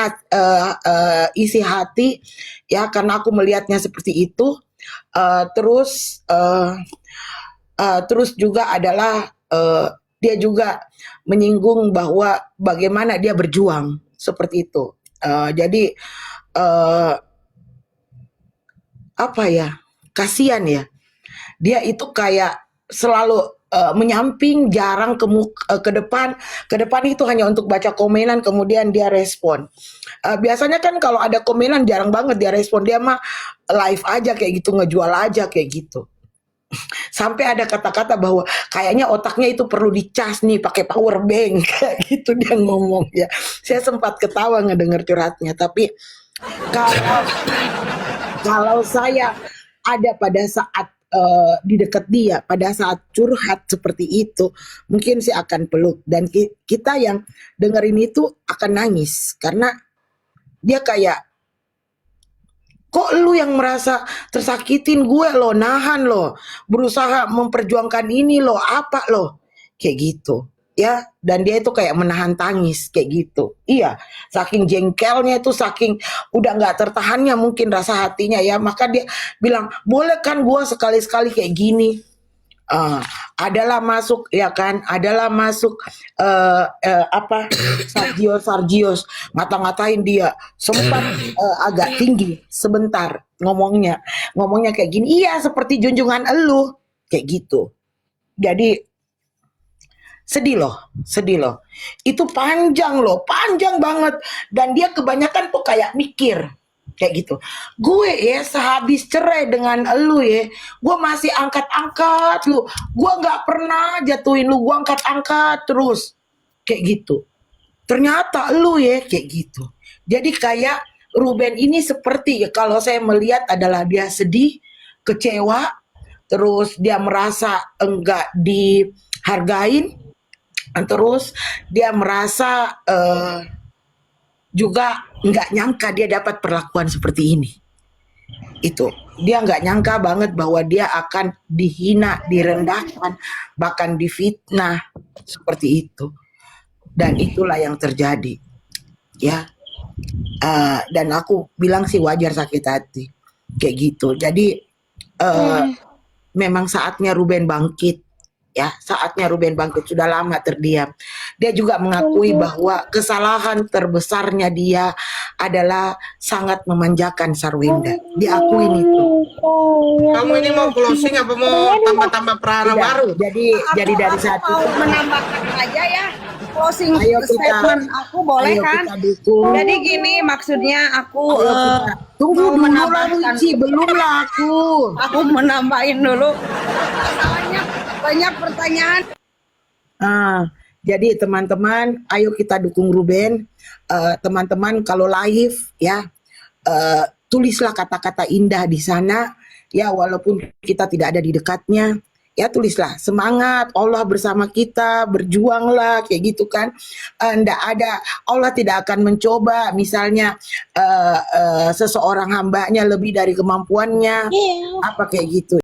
isi hati ya, karena aku melihatnya seperti itu. Terus juga adalah dia juga menyinggung bahwa bagaimana dia berjuang seperti itu. Jadi apa ya, kasihan ya, dia itu kayak selalu menyamping, jarang ke depan itu hanya untuk baca komenan kemudian dia respon. Biasanya kan kalau ada komenan jarang banget dia respon, dia mah live aja kayak gitu, ngejual aja kayak gitu. Sampai ada kata-kata bahwa kayaknya otaknya itu perlu dicas nih pakai power bank kayak gitu dia ngomong ya. Saya sempat ketawa ngedenger curhatnya, tapi kalau saya ada pada saat di dekat dia, pada saat curhat seperti itu, mungkin saya akan peluk, dan kita yang dengerin itu akan nangis karena dia kayak, kok lu yang merasa tersakitin, gue lo nahan lo, berusaha memperjuangkan ini lo, apa lo, kayak gitu ya. Dan dia itu kayak menahan tangis kayak gitu. Iya, saking jengkelnya itu, saking udah nggak tertahannya mungkin rasa hatinya ya, maka dia bilang, boleh kan gue sekali-sekali kayak gini. Adalah masuk ya kan, adalah masuk Sargios ngata-ngatain dia, sempat agak tinggi sebentar ngomongnya kayak gini, iya seperti junjungan elu kayak gitu. Jadi sedih loh, itu panjang banget, dan dia kebanyakan tuh kayak mikir kayak gitu. Gue ya sehabis cerai dengan elu ya, gue masih angkat-angkat lu, gue nggak pernah jatuhin lu, gue angkat-angkat terus kayak gitu. Ternyata elu ya kayak gitu. Jadi kayak Ruben ini seperti ya, kalau saya melihat adalah dia sedih, kecewa, terus dia merasa enggak dihargain, terus dia merasa juga nggak nyangka dia dapat perlakuan seperti ini. Itu dia nggak nyangka banget bahwa dia akan dihina, direndahkan, bahkan difitnah seperti itu. Dan itulah yang terjadi, ya. Dan aku bilang sih wajar sakit hati kayak gitu. Jadi memang saatnya Ruben bangkit, ya, saatnya Ruben bangkit, sudah lama terdiam. Dia juga mengakui bahwa kesalahan terbesarnya dia adalah sangat memanjakan Sarwenda. Diakuin itu. Kamu ini mau closing apa mau tambah-tambah perahara Tidak. baru? Jadi dari satu mau menambahkan aja ya closing Ayo kita- statement aku boleh ayo kan? kita dukung. Jadi gini maksudnya aku Tunggu mau dulu lah menambahkan. Wici, belum lah aku menambahin dulu. Soalnya banyak pertanyaan. Jadi teman-teman, ayo kita dukung Ruben. Teman-teman kalau live ya, tulislah kata-kata indah di sana ya, walaupun kita tidak ada di dekatnya. Ya tulislah semangat, Allah bersama kita, berjuanglah kayak gitu kan. Ndak ada, Allah tidak akan mencoba misalnya seseorang hambanya lebih dari kemampuannya, Iya. apa kayak gitu.